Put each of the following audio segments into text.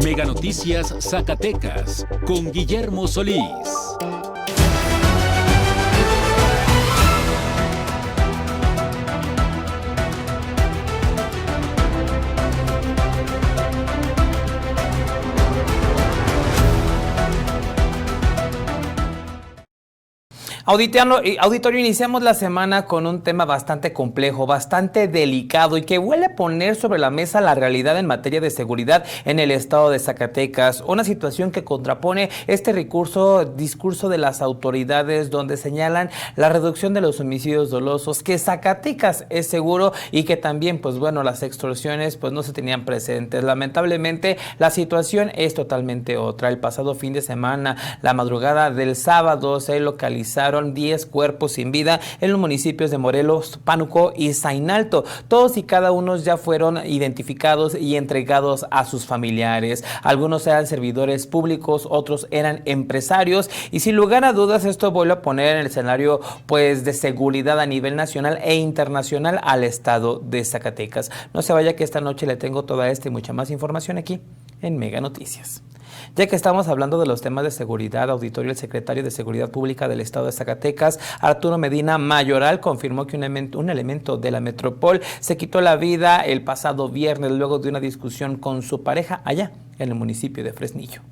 Mega Noticias Zacatecas con Guillermo Solís. Auditorio, iniciamos la semana con un tema bastante complejo, bastante delicado y que vuelve a poner sobre la mesa la realidad en materia de seguridad en el estado de Zacatecas. Una situación que contrapone este discurso de las autoridades donde señalan la reducción de los homicidios dolosos, que Zacatecas es seguro y que también, pues bueno, las extorsiones pues no se tenían presentes. Lamentablemente, la situación es totalmente otra. El pasado fin de semana, la madrugada del sábado, se localizaron 10 cuerpos sin vida en los municipios de Morelos, Pánuco y Zainalto. Todos y cada uno ya fueron identificados y entregados a sus familiares. Algunos eran servidores públicos, otros eran empresarios y sin lugar a dudas esto vuelve a poner en el escenario pues de seguridad a nivel nacional e internacional al estado de Zacatecas. No se vaya que esta noche le tengo toda esta y mucha más información aquí en Mega Noticias. Ya que estamos hablando de los temas de seguridad, auditorio, el secretario de Seguridad Pública del estado de Zacatecas, Arturo Medina Mayoral, confirmó que un elemento de la Metropol se quitó la vida el pasado viernes luego de una discusión con su pareja allá en el municipio de Fresnillo.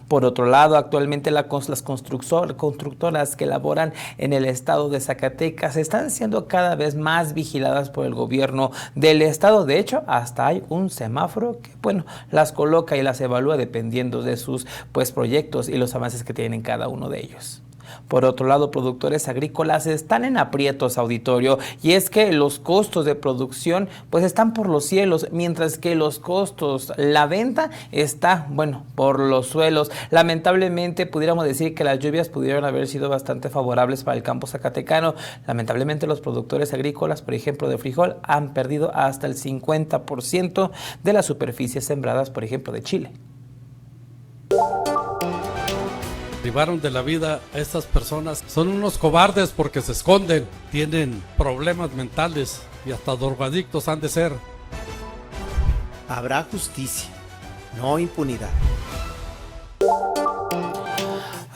Por otro lado, actualmente las constructoras que laboran en el estado de Zacatecas están siendo cada vez más vigiladas por el gobierno del estado. De hecho, hasta hay un semáforo que, bueno, las coloca y las evalúa dependiendo de sus proyectos y los avances que tienen cada uno de ellos. Por otro lado, productores agrícolas están en aprietos, auditorio, y es que los costos de producción están por los cielos, mientras que los costos, la venta está, por los suelos. Lamentablemente, pudiéramos decir que las lluvias pudieron haber sido bastante favorables para el campo zacatecano. Lamentablemente, los productores agrícolas, por ejemplo, de frijol, han perdido hasta el 50% de las superficies sembradas, por ejemplo, de Chile. Privaron de la vida a estas personas. Son unos cobardes porque se esconden, tienen problemas mentales y hasta drogadictos han de ser. Habrá justicia, no impunidad.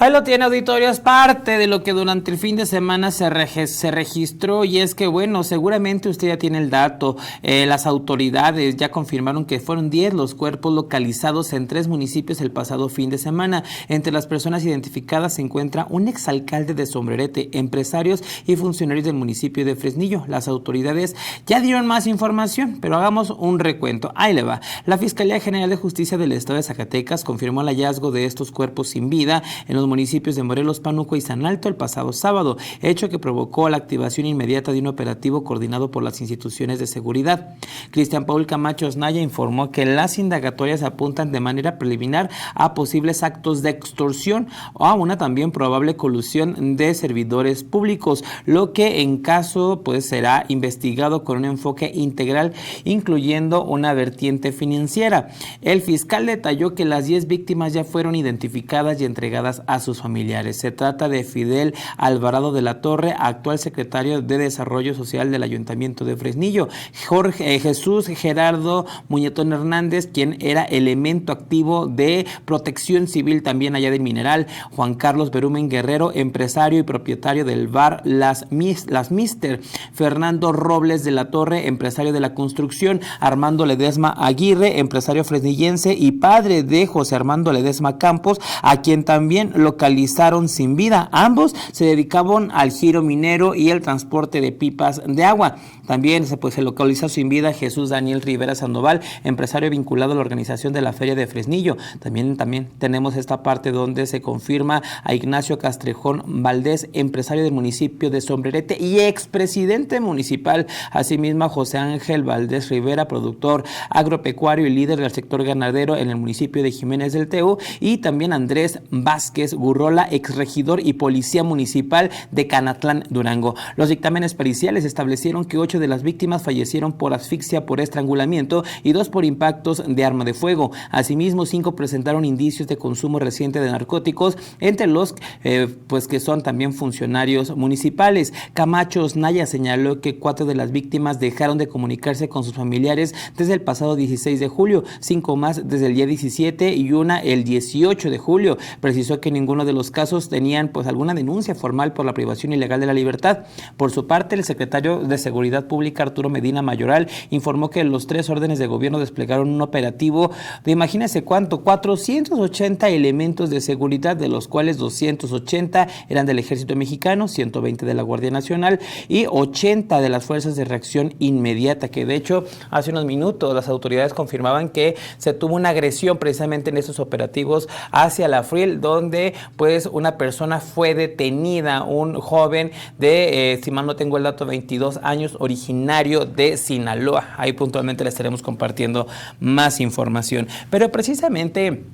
Ahí lo tiene, auditorio, es parte de lo que durante el fin de semana se registró y es que, seguramente usted ya tiene el dato. Las autoridades ya confirmaron que fueron 10 los cuerpos localizados en 3 municipios el pasado fin de semana. Entre las personas identificadas se encuentra un exalcalde de Sombrerete, empresarios y funcionarios del municipio de Fresnillo. Las autoridades ya dieron más información, pero hagamos un recuento. Ahí le va. La Fiscalía General de Justicia del estado de Zacatecas confirmó el hallazgo de estos cuerpos sin vida en los municipios de Morelos, Pánuco y Zainalto el pasado sábado, hecho que provocó la activación inmediata de un operativo coordinado por las instituciones de seguridad. Cristian Paul Camacho Osnaya informó que las indagatorias apuntan de manera preliminar a posibles actos de extorsión o a una también probable colusión de servidores públicos, lo que en caso será investigado con un enfoque integral, incluyendo una vertiente financiera. El fiscal detalló que las 10 víctimas ya fueron identificadas y entregadas a sus familiares. Se trata de Fidel Alvarado de la Torre, actual secretario de Desarrollo Social del Ayuntamiento de Fresnillo, Jesús Gerardo Muñetón Hernández, quien era elemento activo de Protección Civil también allá del Mineral, Juan Carlos Berumen Guerrero, empresario y propietario del bar Las Mister, Fernando Robles de la Torre, empresario de la construcción, Armando Ledesma Aguirre, empresario fresnillense y padre de José Armando Ledesma Campos, a quien también localizaron sin vida. Ambos se dedicaban al giro minero y el transporte de pipas de agua. También se localizó sin vida Jesús Daniel Rivera Sandoval, empresario vinculado a la organización de la Feria de Fresnillo. También tenemos esta parte donde se confirma a Ignacio Castrejón Valdés, empresario del municipio de Sombrerete y expresidente municipal. Asimismo, José Ángel Valdés Rivera, productor agropecuario y líder del sector ganadero en el municipio de Jiménez del Teu. Y también Andrés Vázquez Gurrola, exregidor y policía municipal de Canatlán, Durango. Los dictámenes periciales establecieron que 8 de las víctimas fallecieron por asfixia por estrangulamiento y 2 por impactos de arma de fuego. Asimismo, 5 presentaron indicios de consumo reciente de narcóticos, entre los que son también funcionarios municipales. Camacho Osnaya señaló que 4 de las víctimas dejaron de comunicarse con sus familiares desde el pasado 16 de julio, 5 más desde el día 17 y una el 18 de julio. Precisó que ninguno de los casos tenían alguna denuncia formal por la privación ilegal de la libertad. Por su parte, el secretario de Seguridad Pública, Arturo Medina Mayoral, informó que los 3 órdenes de gobierno desplegaron un operativo de, imagínense cuánto, 480 elementos de seguridad, de los cuales 280 eran del Ejército Mexicano, 120 de la Guardia Nacional y 80 de las Fuerzas de Reacción Inmediata, que de hecho hace unos minutos las autoridades confirmaban que se tuvo una agresión precisamente en estos operativos hacia la FRIL, donde una persona fue detenida, un joven de, si mal no tengo el dato, 22 años, originario de Sinaloa. Ahí puntualmente les estaremos compartiendo más información. Pero precisamente,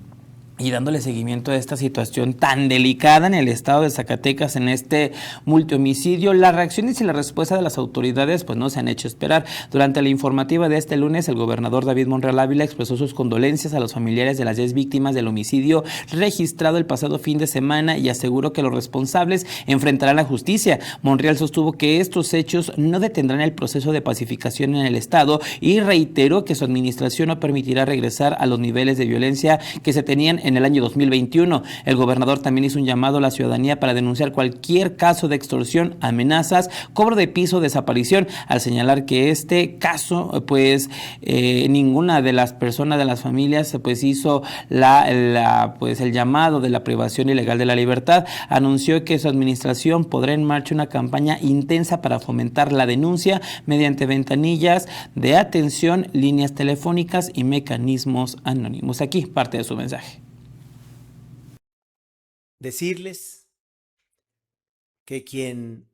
y dándole seguimiento a esta situación tan delicada en el estado de Zacatecas, en este multihomicidio, las reacciones y la respuesta de las autoridades no se han hecho esperar. Durante la informativa de este lunes, el gobernador David Monreal Ávila expresó sus condolencias a los familiares de las 10 víctimas del homicidio registrado el pasado fin de semana y aseguró que los responsables enfrentarán la justicia. Monreal sostuvo que estos hechos no detendrán el proceso de pacificación en el estado y reiteró que su administración no permitirá regresar a los niveles de violencia que se tenían en el año 2021. El gobernador también hizo un llamado a la ciudadanía para denunciar cualquier caso de extorsión, amenazas, cobro de piso, desaparición, al señalar que este caso, ninguna de las personas de las familias hizo el llamado de la privación ilegal de la libertad. Anunció que su administración pondrá en marcha una campaña intensa para fomentar la denuncia mediante ventanillas de atención, líneas telefónicas y mecanismos anónimos. Aquí parte de su mensaje. Decirles que quien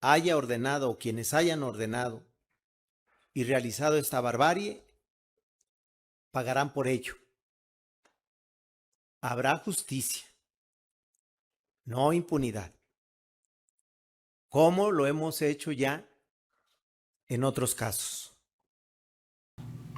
haya ordenado o quienes hayan ordenado y realizado esta barbarie pagarán por ello. Habrá justicia, no impunidad, como lo hemos hecho ya en otros casos.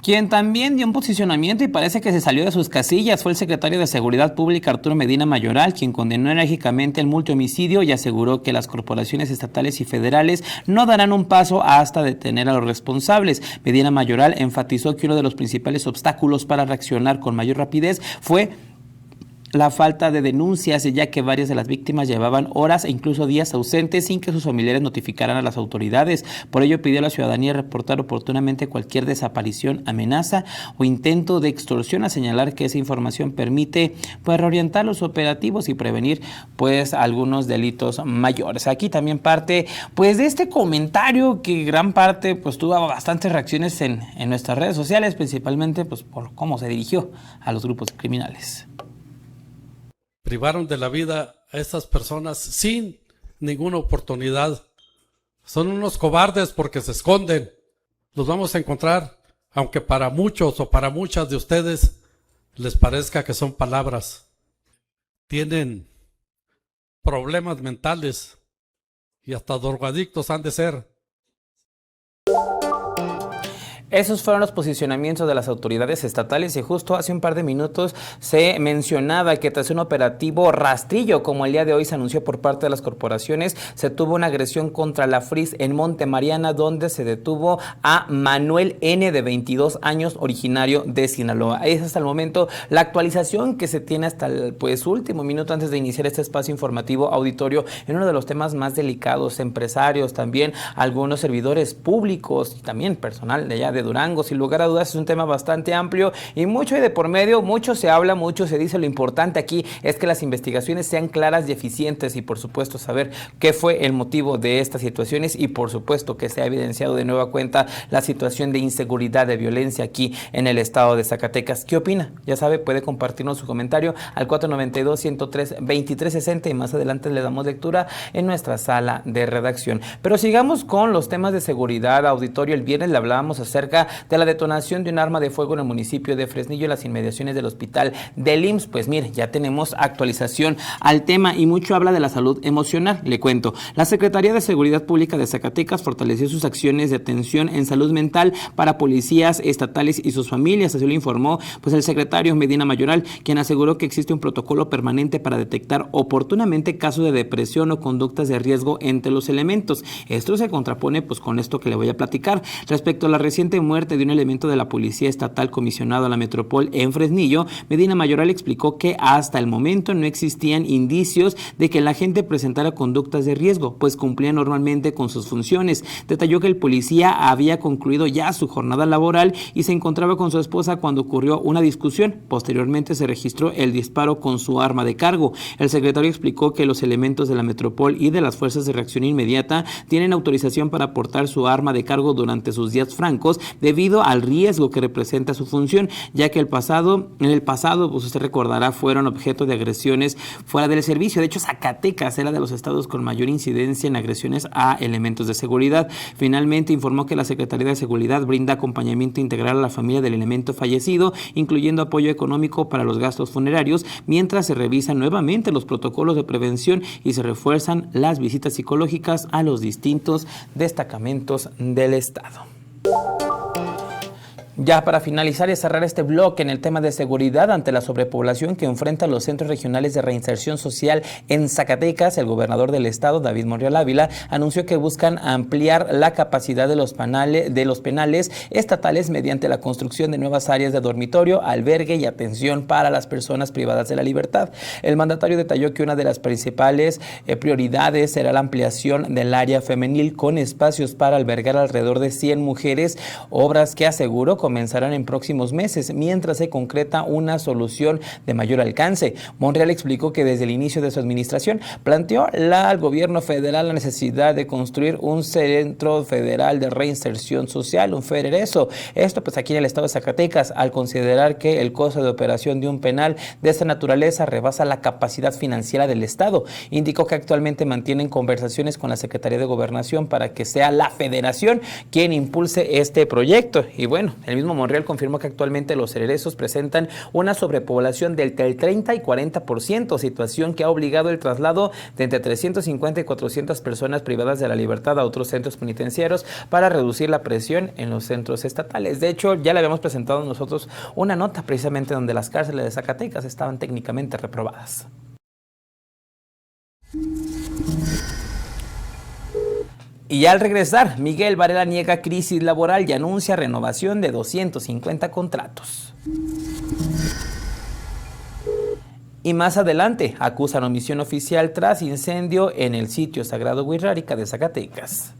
Quien también dio un posicionamiento y parece que se salió de sus casillas fue el secretario de Seguridad Pública, Arturo Medina Mayoral, quien condenó enérgicamente el multihomicidio y aseguró que las corporaciones estatales y federales no darán un paso hasta detener a los responsables. Medina Mayoral enfatizó que uno de los principales obstáculos para reaccionar con mayor rapidez fue la falta de denuncias, ya que varias de las víctimas llevaban horas e incluso días ausentes sin que sus familiares notificaran a las autoridades. Por ello pidió a la ciudadanía reportar oportunamente cualquier desaparición, amenaza o intento de extorsión, a señalar que esa información permite reorientar los operativos y prevenir algunos delitos mayores. Aquí también parte de este comentario que gran parte tuvo bastantes reacciones en nuestras redes sociales, principalmente por cómo se dirigió a los grupos criminales. Privaron de la vida a estas personas sin ninguna oportunidad. Son unos cobardes porque se esconden. Los vamos a encontrar, aunque para muchos o para muchas de ustedes les parezca que son palabras. Tienen problemas mentales y hasta drogadictos han de ser. Esos fueron los posicionamientos de las autoridades estatales y justo hace un par de minutos se mencionaba que tras un operativo rastrillo como el día de hoy se anunció por parte de las corporaciones, se tuvo una agresión contra la FRIS en Monte Mariana, donde se detuvo a Manuel N. de 22 años, originario de Sinaloa. Es hasta el momento la actualización que se tiene hasta el último minuto antes de iniciar este espacio informativo auditorio en uno de los temas más delicados, empresarios, también algunos servidores públicos y también personal de allá de Durango. Sin lugar a dudas es un tema bastante amplio y mucho hay de por medio, mucho se habla, mucho se dice. Lo importante aquí es que las investigaciones sean claras y eficientes y por supuesto saber qué fue el motivo de estas situaciones y por supuesto que se ha evidenciado de nueva cuenta la situación de inseguridad, de violencia aquí en el estado de Zacatecas. ¿Qué opina? Ya sabe, puede compartirnos su comentario al 492-103-2360 y más adelante le damos lectura en nuestra sala de redacción. Pero sigamos con los temas de seguridad, auditorio. El viernes le hablábamos acerca acerca de la detonación de un arma de fuego en el municipio de Fresnillo, en las inmediaciones del hospital del IMSS. Pues mire, ya tenemos actualización al tema y mucho habla de la salud emocional. Le cuento, la Secretaría de Seguridad Pública de Zacatecas fortaleció sus acciones de atención en salud mental para policías estatales y sus familias, así lo informó pues el secretario Medina Mayoral, quien aseguró que existe un protocolo permanente para detectar oportunamente casos de depresión o conductas de riesgo entre los elementos. Esto se contrapone pues con esto que le voy a platicar. Respecto a la reciente muerte de un elemento de la Policía Estatal comisionado a la Metropol en Fresnillo, Medina Mayoral explicó que hasta el momento no existían indicios de que la gente presentara conductas de riesgo, pues cumplía normalmente con sus funciones. Detalló que el policía había concluido ya su jornada laboral y se encontraba con su esposa cuando ocurrió una discusión. Posteriormente se registró el disparo con su arma de cargo. El secretario explicó que los elementos de la Metropol y de las Fuerzas de Reacción Inmediata tienen autorización para portar su arma de cargo durante sus días francos debido al riesgo que representa su función, ya que en el pasado, pues usted recordará, fueron objeto de agresiones fuera del servicio. De hecho, Zacatecas era de los estados con mayor incidencia en agresiones a elementos de seguridad. Finalmente informó que la Secretaría de Seguridad brinda acompañamiento integral a la familia del elemento fallecido, incluyendo apoyo económico para los gastos funerarios, mientras se revisan nuevamente los protocolos de prevención y se refuerzan las visitas psicológicas a los distintos destacamentos del estado. Ya para finalizar y cerrar este bloque en el tema de seguridad, ante la sobrepoblación que enfrentan los centros regionales de reinserción social en Zacatecas, el gobernador del estado, David Monreal Ávila, anunció que buscan ampliar la capacidad de los penales estatales mediante la construcción de nuevas áreas de dormitorio, albergue y atención para las personas privadas de la libertad. El mandatario detalló que una de las principales prioridades será la ampliación del área femenil con espacios para albergar alrededor de 100 mujeres, obras que aseguró comenzarán en próximos meses, mientras se concreta una solución de mayor alcance. Monreal explicó que desde el inicio de su administración planteó al gobierno federal la necesidad de construir un Centro Federal de Reinserción Social, un FERESO. Esto pues aquí en el estado de Zacatecas, al considerar que el costo de operación de un penal de esta naturaleza rebasa la capacidad financiera del estado. Indicó que actualmente mantienen conversaciones con la Secretaría de Gobernación para que sea la Federación quien impulse este proyecto. Y bueno, el mismo Monreal confirmó que actualmente los FERESOs presentan una sobrepoblación del 30 y 40%, situación que ha obligado el traslado de entre 350 y 400 personas privadas de la libertad a otros centros penitenciarios para reducir la presión en los centros estatales. De hecho, ya le habíamos presentado nosotros una nota precisamente donde las cárceles de Zacatecas estaban técnicamente reprobadas. Y al regresar, Miguel Varela niega crisis laboral y anuncia renovación de 250 contratos. Y más adelante, acusan omisión oficial tras incendio en el sitio sagrado Huirrárica de Zacatecas.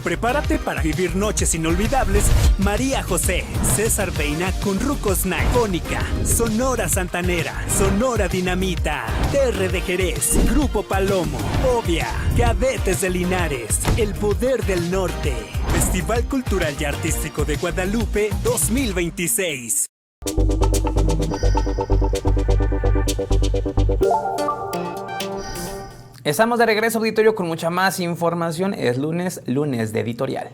Prepárate para vivir noches inolvidables. María José, César Beina con Rucos Night, Fónica, Sonora Santanera, Sonora Dinamita, TR de Jerez, Grupo Palomo, Obvia, Cadetes de Linares, El Poder del Norte, Festival Cultural y Artístico de Guadalupe 2026. Estamos de regreso, auditorio, con mucha más información. Es lunes de editorial.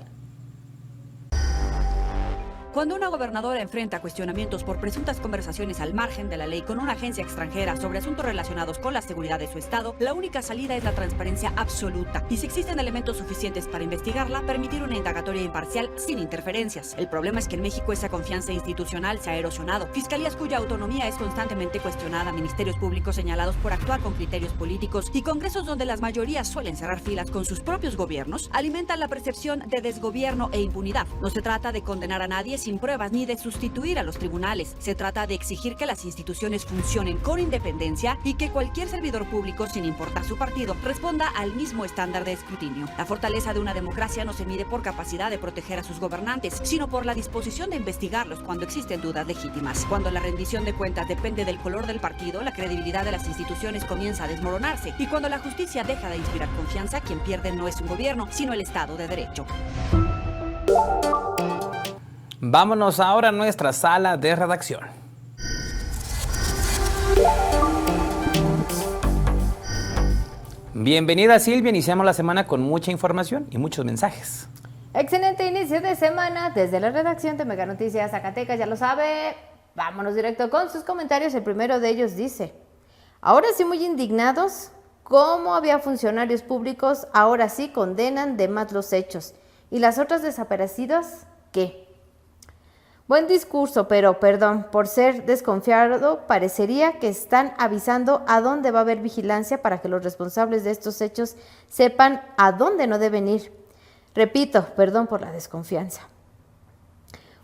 Cuando una gobernadora enfrenta cuestionamientos por presuntas conversaciones al margen de la ley con una agencia extranjera sobre asuntos relacionados con la seguridad de su estado, la única salida es la transparencia absoluta. Y si existen elementos suficientes para investigarla, permitir una indagatoria imparcial sin interferencias. El problema es que en México esa confianza institucional se ha erosionado. Fiscalías cuya autonomía es constantemente cuestionada, ministerios públicos señalados por actuar con criterios políticos y congresos donde las mayorías suelen cerrar filas con sus propios gobiernos, alimentan la percepción de desgobierno e impunidad. No se trata de condenar a nadie sin pruebas ni de sustituir a los tribunales. Se trata de exigir que las instituciones funcionen con independencia y que cualquier servidor público, sin importar su partido, responda al mismo estándar de escrutinio. La fortaleza de una democracia no se mide por capacidad de proteger a sus gobernantes, sino por la disposición de investigarlos cuando existen dudas legítimas. Cuando la rendición de cuentas depende del color del partido, la credibilidad de las instituciones comienza a desmoronarse. Y cuando la justicia deja de inspirar confianza, quien pierde no es un gobierno, sino el Estado de Derecho. Vámonos ahora a nuestra sala de redacción. Bienvenida Silvia, iniciamos la semana con mucha información y muchos mensajes. Excelente inicio de semana desde la redacción de Mega Noticias Zacatecas, ya lo sabe. Vámonos directo con sus comentarios. El primero de ellos dice: ahora sí muy indignados, como había funcionarios públicos, ahora sí condenan de más los hechos. ¿Y las otras desaparecidas qué? Buen discurso, pero perdón, por ser desconfiado, parecería que están avisando a dónde va a haber vigilancia para que los responsables de estos hechos sepan a dónde no deben ir. Repito, perdón por la desconfianza.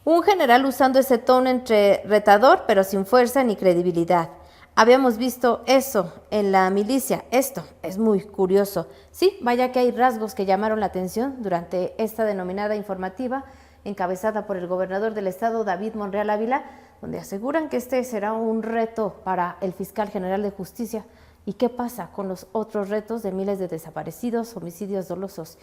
Un general usando ese tono entre retador, pero sin fuerza ni credibilidad. Habíamos visto eso en la milicia. Esto es muy curioso. Sí, vaya que hay rasgos que llamaron la atención durante esta denominada informativa, encabezada por el gobernador del estado, David Monreal Ávila, donde aseguran que este será un reto para el fiscal general de justicia. ¿Y qué pasa con los otros retos de miles de desaparecidos, homicidios dolosos,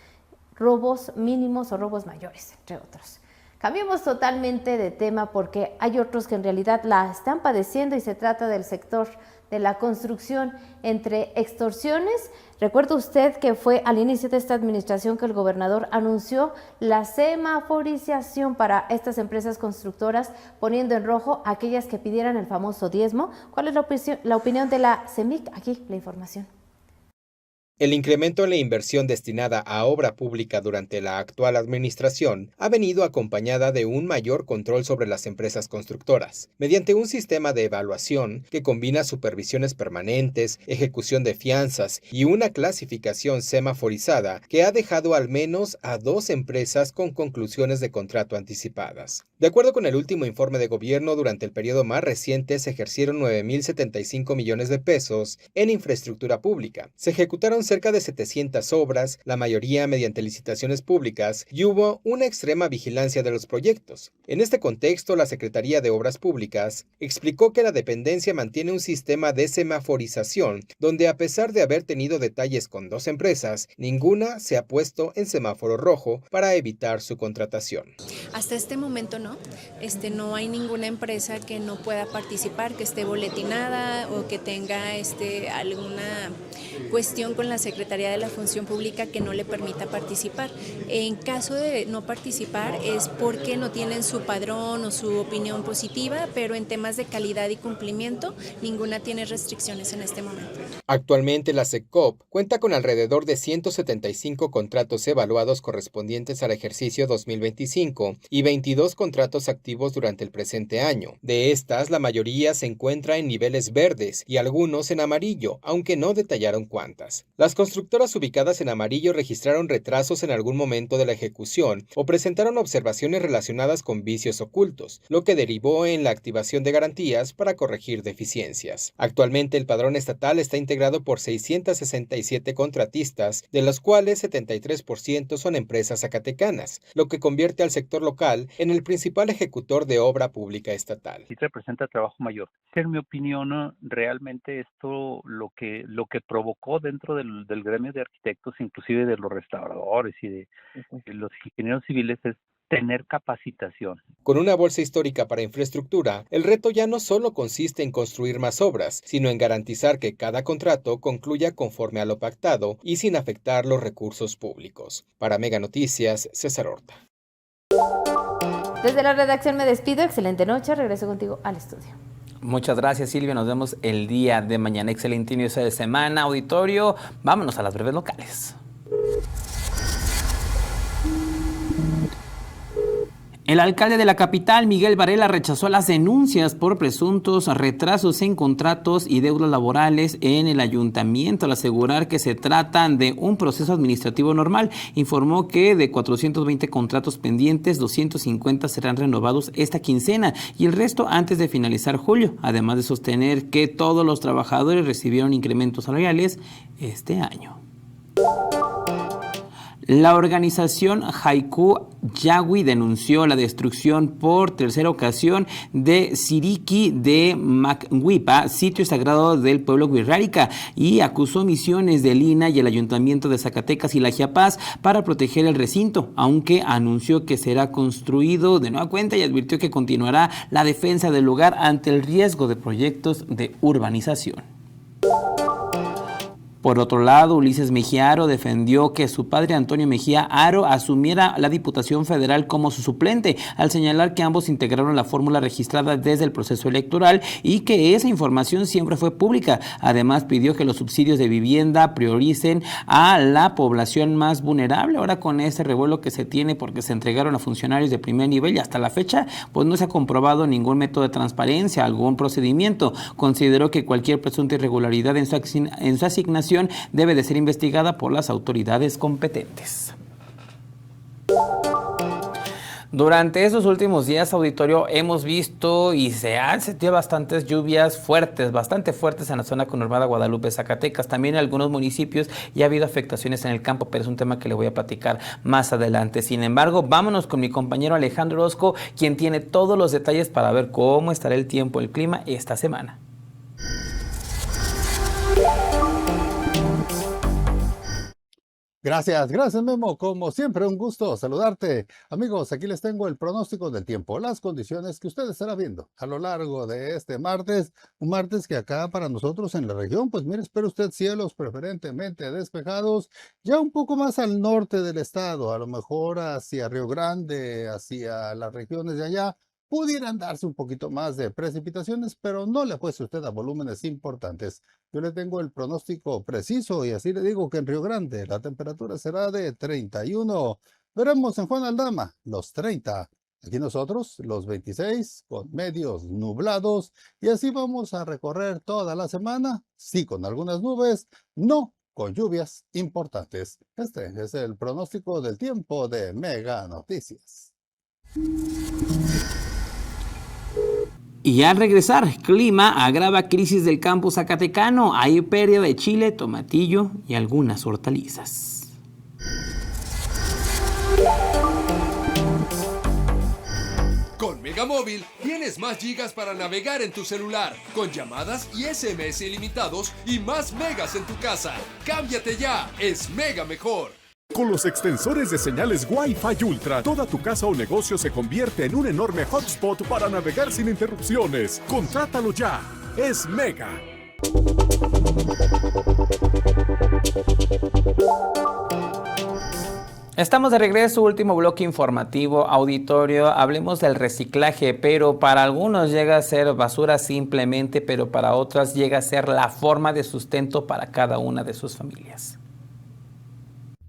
robos mínimos o robos mayores, entre otros? Cambiemos totalmente de tema porque hay otros que en realidad la están padeciendo y se trata del sector de la construcción entre extorsiones. Recuerda usted que fue al inicio de esta administración que el gobernador anunció la semaforización para estas empresas constructoras, poniendo en rojo a aquellas que pidieran el famoso diezmo. ¿Cuál es la opinión de la CEMIC? Aquí la información. El incremento en la inversión destinada a obra pública durante la actual administración ha venido acompañada de un mayor control sobre las empresas constructoras, mediante un sistema de evaluación que combina supervisiones permanentes, ejecución de fianzas y una clasificación semaforizada que ha dejado al menos a 2 empresas con conclusiones de contrato anticipadas. De acuerdo con el último informe de gobierno, durante el periodo más reciente se ejercieron 9.075 millones de pesos en infraestructura pública. Se ejecutaron cerca de 700 obras, la mayoría mediante licitaciones públicas, y hubo una extrema vigilancia de los proyectos. En este contexto, la Secretaría de Obras Públicas explicó que la dependencia mantiene un sistema de semaforización, donde a pesar de haber tenido detalles con 2 empresas, ninguna se ha puesto en semáforo rojo para evitar su contratación. Hasta este momento no hay ninguna empresa que no pueda participar, que esté boletinada o que tenga alguna cuestión con la Secretaría de la Función Pública que no le permita participar. En caso de no participar es porque no tienen su padrón o su opinión positiva, pero en temas de calidad y cumplimiento ninguna tiene restricciones en este momento. Actualmente la SECOP cuenta con alrededor de 175 contratos evaluados correspondientes al ejercicio 2025 y 22 contratos activos durante el presente año. De estas, la mayoría se encuentra en niveles verdes y algunos en amarillo, aunque no detallaron cuántas. Las constructoras ubicadas en amarillo registraron retrasos en algún momento de la ejecución o presentaron observaciones relacionadas con vicios ocultos, lo que derivó en la activación de garantías para corregir deficiencias. Actualmente el padrón estatal está integrado por 667 contratistas, de los cuales 73% son empresas zacatecanas, lo que convierte al sector local en el principal ejecutor de obra pública estatal. Sí representa trabajo mayor. En mi opinión, realmente esto lo que provocó dentro del gremio de arquitectos, inclusive de los restauradores y de los ingenieros civiles, es tener capacitación. Con una bolsa histórica para infraestructura, el reto ya no solo consiste en construir más obras, sino en garantizar que cada contrato concluya conforme a lo pactado y sin afectar los recursos públicos. Para Mega Noticias, César Horta. Desde la redacción me despido. Excelente noche. Regreso contigo al estudio. Muchas gracias, Silvia. Nos vemos el día de mañana. Excelente inicio de semana, auditorio. Vámonos a las breves locales. El alcalde de la capital, Miguel Varela, rechazó las denuncias por presuntos retrasos en contratos y deudas laborales en el ayuntamiento al asegurar que se tratan de un proceso administrativo normal. Informó que de 420 contratos pendientes, 250 serán renovados esta quincena y el resto antes de finalizar julio, además de sostener que todos los trabajadores recibieron incrementos salariales este año. La organización Haiku Yagui denunció la destrucción por tercera ocasión de Siriki de Machuipa, sitio sagrado del pueblo wixárika, y acusó misiones del INAH y el Ayuntamiento de Zacatecas y la Chiapas para proteger el recinto, aunque anunció que será construido de nueva cuenta y advirtió que continuará la defensa del lugar ante el riesgo de proyectos de urbanización. Por otro lado, Ulises Mejía Aro defendió que su padre Antonio Mejía Aro asumiera la Diputación Federal como su suplente, al señalar que ambos integraron la fórmula registrada desde el proceso electoral y que esa información siempre fue pública. Además, pidió que los subsidios de vivienda prioricen a la población más vulnerable. Ahora, con este revuelo que se tiene porque se entregaron a funcionarios de primer nivel y hasta la fecha, pues no se ha comprobado ningún método de transparencia, algún procedimiento. Consideró que cualquier presunta irregularidad en su asignación debe de ser investigada por las autoridades competentes. Durante estos últimos días, auditorio, hemos visto y se han sentido bastantes lluvias fuertes, bastante fuertes en la zona conurbada Guadalupe, Zacatecas. También en algunos municipios ya ha habido afectaciones en el campo, pero es un tema que le voy a platicar más adelante. Sin embargo, vámonos con mi compañero Alejandro Orozco, quien tiene todos los detalles para ver cómo estará el tiempo, el clima esta semana. Gracias Memo, como siempre un gusto saludarte. Amigos, aquí les tengo el pronóstico del tiempo, las condiciones que usted estará viendo a lo largo de este martes, un martes que acá para nosotros en la región, pues mire, espera usted cielos preferentemente despejados, ya un poco más al norte del estado, a lo mejor hacia Río Grande, hacia las regiones de allá, pudieran darse un poquito más de precipitaciones, pero no le apueste usted a volúmenes importantes. Yo le tengo el pronóstico preciso y así le digo que en Río Grande la temperatura será de 31. Veremos en Juan Aldama los 30. Aquí nosotros los 26 con medios nublados y así vamos a recorrer toda la semana, sí con algunas nubes, no con lluvias importantes. Este es el pronóstico del tiempo de Mega Noticias. Y al regresar, clima agrava crisis del campo zacatecano. Hay pérdida de chile, tomatillo y algunas hortalizas. Con Megamóvil tienes más gigas para navegar en tu celular, con llamadas y SMS ilimitados y más megas en tu casa. ¡Cámbiate ya! ¡Es Mega mejor! Con los extensores de señales Wi-Fi Ultra, toda tu casa o negocio se convierte en un enorme hotspot para navegar sin interrupciones. ¡Contrátalo ya! ¡Es Mega! Estamos de regreso, último bloque informativo, auditorio. Hablemos del reciclaje, pero para algunos llega a ser basura simplemente, pero para otras llega a ser la forma de sustento para cada una de sus familias.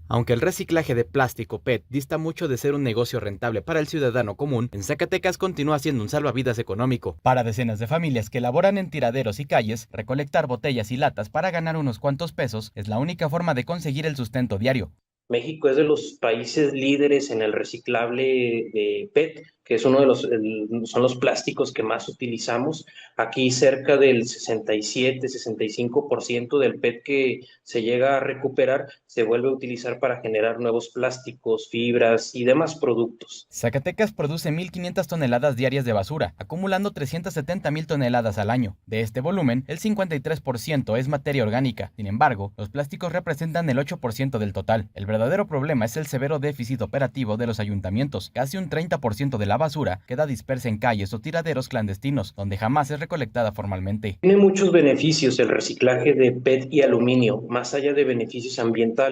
Aunque el reciclaje de plástico PET dista mucho de ser un negocio rentable para el ciudadano común, en Zacatecas continúa siendo un salvavidas económico. Para decenas de familias que laboran en tiraderos y calles, recolectar botellas y latas para ganar unos cuantos pesos es la única forma de conseguir el sustento diario. México es de los países líderes en el reciclable de PET, que es son los plásticos que más utilizamos. Aquí cerca del 67-65% del PET que se llega a recuperar se vuelve a utilizar para generar nuevos plásticos, fibras y demás productos. Zacatecas produce 1.500 toneladas diarias de basura, acumulando 370.000 toneladas al año. De este volumen, el 53% es materia orgánica. Sin embargo, los plásticos representan el 8% del total. El verdadero problema es el severo déficit operativo de los ayuntamientos. Casi un 30% de la basura queda dispersa en calles o tiraderos clandestinos, donde jamás es recolectada formalmente. Tiene muchos beneficios el reciclaje de PET y aluminio, más allá de beneficios ambientales.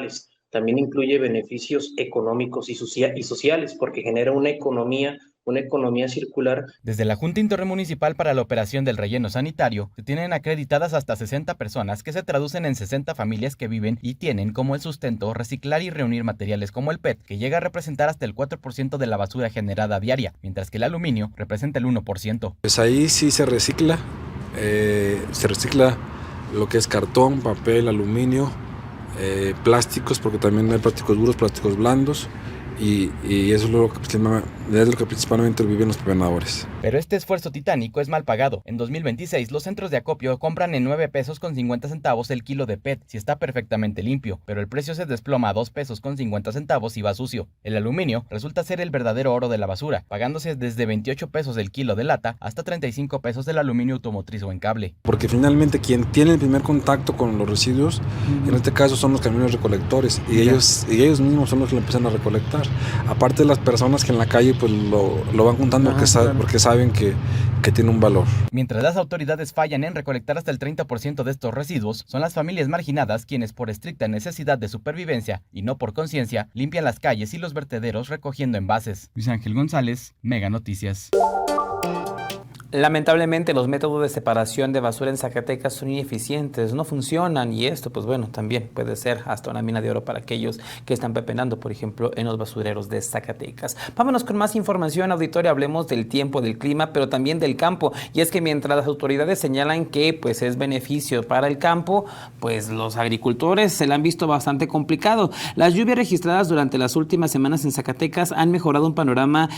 También incluye beneficios económicos y sociales, porque genera una economía circular. Desde la Junta Intermunicipal para la Operación del Relleno Sanitario, se tienen acreditadas hasta 60 personas que se traducen en 60 familias que viven y tienen como el sustento reciclar y reunir materiales como el PET, que llega a representar hasta el 4% de la basura generada diaria, mientras que el aluminio representa el 1%. Pues ahí sí se recicla lo que es cartón, papel, aluminio, plásticos, porque también hay plásticos duros, plásticos blandos. Y eso es lo que principalmente viven los pepinadores. Pero este esfuerzo titánico es mal pagado. En 2026, los centros de acopio compran en 9 pesos con 50 centavos el kilo de PET, si está perfectamente limpio, pero el precio se desploma a 2 pesos con 50 centavos si va sucio. El aluminio resulta ser el verdadero oro de la basura, pagándose desde 28 pesos el kilo de lata hasta 35 pesos el aluminio automotriz o en cable. Porque finalmente quien tiene el primer contacto con los residuos, en este caso son los camiones recolectores, y ellos mismos son los que lo empiezan a recolectar. funcionar. Aparte de las personas que en la calle pues lo van juntando porque saben que tiene un valor. Mientras las autoridades fallan en recolectar hasta el 30% de estos residuos, son las familias marginadas quienes por estricta necesidad de supervivencia y no por conciencia, limpian las calles y los vertederos recogiendo envases. Luis Ángel González, Mega Noticias. Lamentablemente los métodos de separación de basura en Zacatecas son ineficientes, no funcionan y esto pues bueno también puede ser hasta una mina de oro para aquellos que están pepenando, por ejemplo, en los basureros de Zacatecas. Vámonos con más información, auditorio, hablemos del tiempo, del clima, pero también del campo. Y es que mientras las autoridades señalan que pues es beneficio para el campo, pues los agricultores se la han visto bastante complicado. Las lluvias registradas durante las últimas semanas en Zacatecas han mejorado un panorama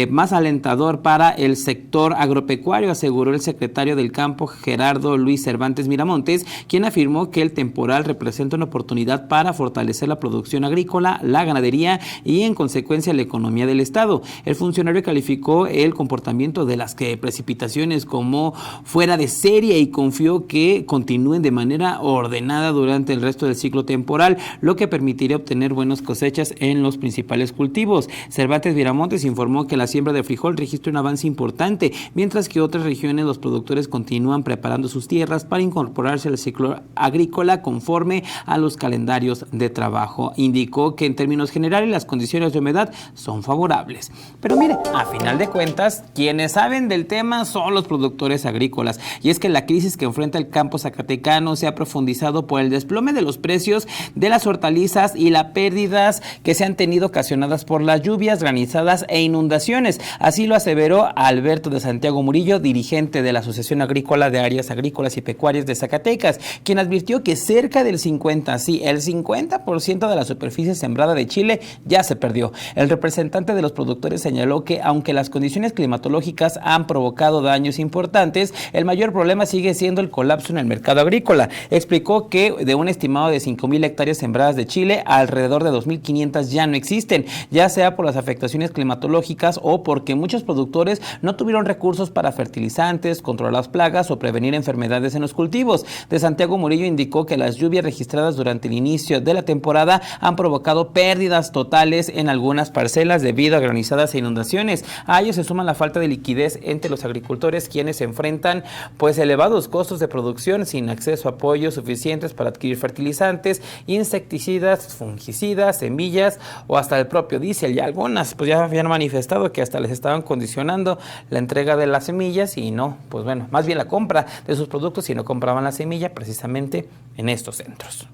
más alentador para el sector agropecuario, aseguró el secretario del Campo, Gerardo Luis Cervantes Miramontes, quien afirmó que el temporal representa una oportunidad para fortalecer la producción agrícola, la ganadería y en consecuencia la economía del estado. El funcionario calificó el comportamiento de las precipitaciones como fuera de serie y confió que continúen de manera ordenada durante el resto del ciclo temporal, lo que permitiría obtener buenas cosechas en los principales cultivos. Cervantes Miramontes informó que la siembra de frijol registra un avance importante, mientras que otras regiones los productores continúan preparando sus tierras para incorporarse al ciclo agrícola conforme a los calendarios de trabajo. Indicó que en términos generales las condiciones de humedad son favorables. Pero mire, a final de cuentas, quienes saben del tema son los productores agrícolas. Y es que la crisis que enfrenta el campo zacatecano se ha profundizado por el desplome de los precios de las hortalizas y las pérdidas que se han tenido ocasionadas por las lluvias, granizadas e inundaciones. Así lo aseveró Alberto de Santiago Murillo, dirigente de la Asociación Agrícola de Áreas Agrícolas y Pecuarias de Zacatecas, quien advirtió que cerca del 50% de la superficie sembrada de Chile ya se perdió. El representante de los productores señaló que aunque las condiciones climatológicas han provocado daños importantes, el mayor problema sigue siendo el colapso en el mercado agrícola. Explicó que de un estimado de 5,000 hectáreas sembradas de Chile, alrededor de 2,500 ya no existen, ya sea por las afectaciones climatológicas o porque muchos productores no tuvieron recursos para fertilizantes, controlar las plagas o prevenir enfermedades en los cultivos. De Santiago Murillo indicó que las lluvias registradas durante el inicio de la temporada han provocado pérdidas totales en algunas parcelas debido a granizadas e inundaciones. A ello se suma la falta de liquidez entre los agricultores, quienes enfrentan pues elevados costos de producción sin acceso a apoyos suficientes para adquirir fertilizantes, insecticidas, fungicidas, semillas o hasta el propio diésel. Y algunas pues ya habían manifestado que hasta les estaban condicionando la entrega de las semillas y no, pues bueno, más bien la compra de sus productos si no compraban la semilla precisamente en estos centros.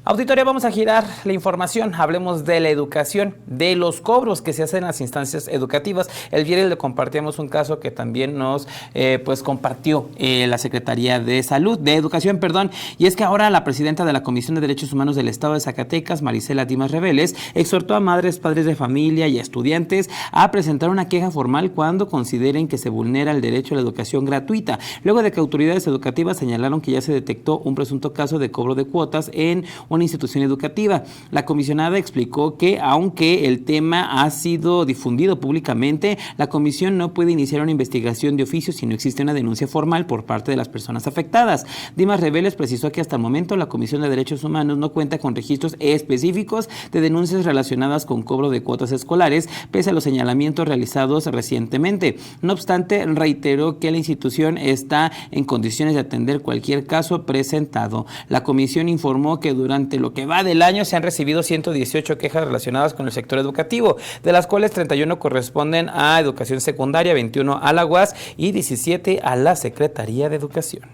Auditoría, vamos a girar la información, hablemos de la educación, de los cobros que se hacen en las instancias educativas. El viernes le compartíamos un caso que también nos compartió la Secretaría de Educación, y es que ahora la presidenta de la Comisión de Derechos Humanos del Estado de Zacatecas, Marisela Dimas Reveles, exhortó a madres, padres de familia y a estudiantes a presentar una queja formal cuando consideren que se vulnera el derecho a la educación gratuita, luego de que autoridades educativas señalaron que ya se detectó un presunto caso de cobro de cuotas en una institución educativa. La comisionada explicó que aunque el tema ha sido difundido públicamente, la comisión no puede iniciar una investigación de oficio si no existe una denuncia formal por parte de las personas afectadas. Dimas Reveles precisó que hasta el momento la Comisión de Derechos Humanos no cuenta con registros específicos de denuncias relacionadas con cobro de cuotas escolares, pese a los señalamientos realizados recientemente. No obstante, reiteró que la institución está en condiciones de atender cualquier caso presentado. La comisión informó que durante lo que va del año se han recibido 118 quejas relacionadas con el sector educativo, de las cuales 31 corresponden a educación secundaria, 21 a la UAS y 17 a la Secretaría de Educación.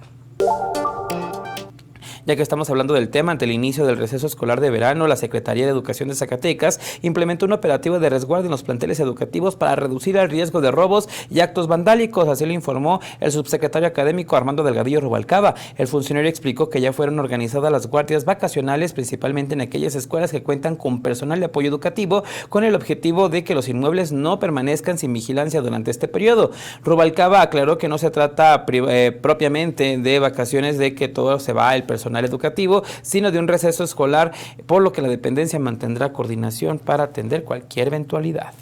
Ya que estamos hablando del tema, ante el inicio del receso escolar de verano, la Secretaría de Educación de Zacatecas implementó un operativo de resguardo en los planteles educativos para reducir el riesgo de robos y actos vandálicos, así lo informó el subsecretario académico Armando Delgadillo Rubalcaba. El funcionario explicó que ya fueron organizadas las guardias vacacionales, principalmente en aquellas escuelas que cuentan con personal de apoyo educativo, con el objetivo de que los inmuebles no permanezcan sin vigilancia durante este periodo. Rubalcaba aclaró que no se trata propiamente de vacaciones, de que todo se va el personal educativo, sino de un receso escolar, por lo que la dependencia mantendrá coordinación para atender cualquier eventualidad.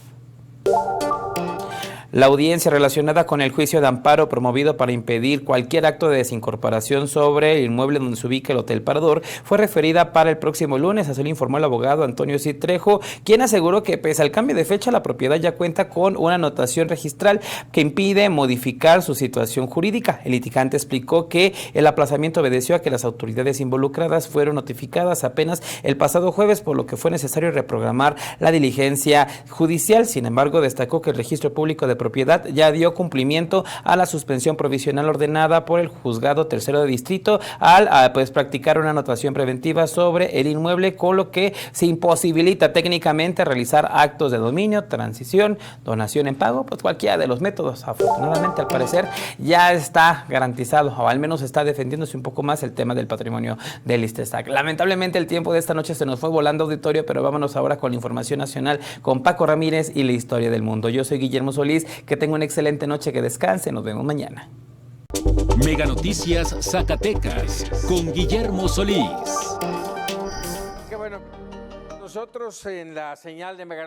La audiencia relacionada con el juicio de amparo promovido para impedir cualquier acto de desincorporación sobre el inmueble donde se ubica el Hotel Parador fue referida para el próximo lunes, así lo informó el abogado Antonio Cid Trejo, quien aseguró que pese al cambio de fecha, la propiedad ya cuenta con una anotación registral que impide modificar su situación jurídica. El litigante explicó que el aplazamiento obedeció a que las autoridades involucradas fueron notificadas apenas el pasado jueves, por lo que fue necesario reprogramar la diligencia judicial. Sin embargo, destacó que el registro público de propiedad ya dio cumplimiento a la suspensión provisional ordenada por el juzgado tercero de distrito al practicar una anotación preventiva sobre el inmueble, con lo que se imposibilita técnicamente realizar actos de dominio, transición, donación en pago, pues cualquiera de los métodos. Afortunadamente, al parecer, ya está garantizado, o al menos está defendiéndose un poco más el tema del patrimonio del Istestac. Lamentablemente, el tiempo de esta noche se nos fue volando, auditorio, pero vámonos ahora con la información nacional con Paco Ramírez y la historia del mundo. Yo soy Guillermo Solís, que tenga una excelente noche, que descanse, nos vemos mañana. Mega Noticias Zacatecas con Guillermo Solís. Qué bueno, nosotros en la señal de Mega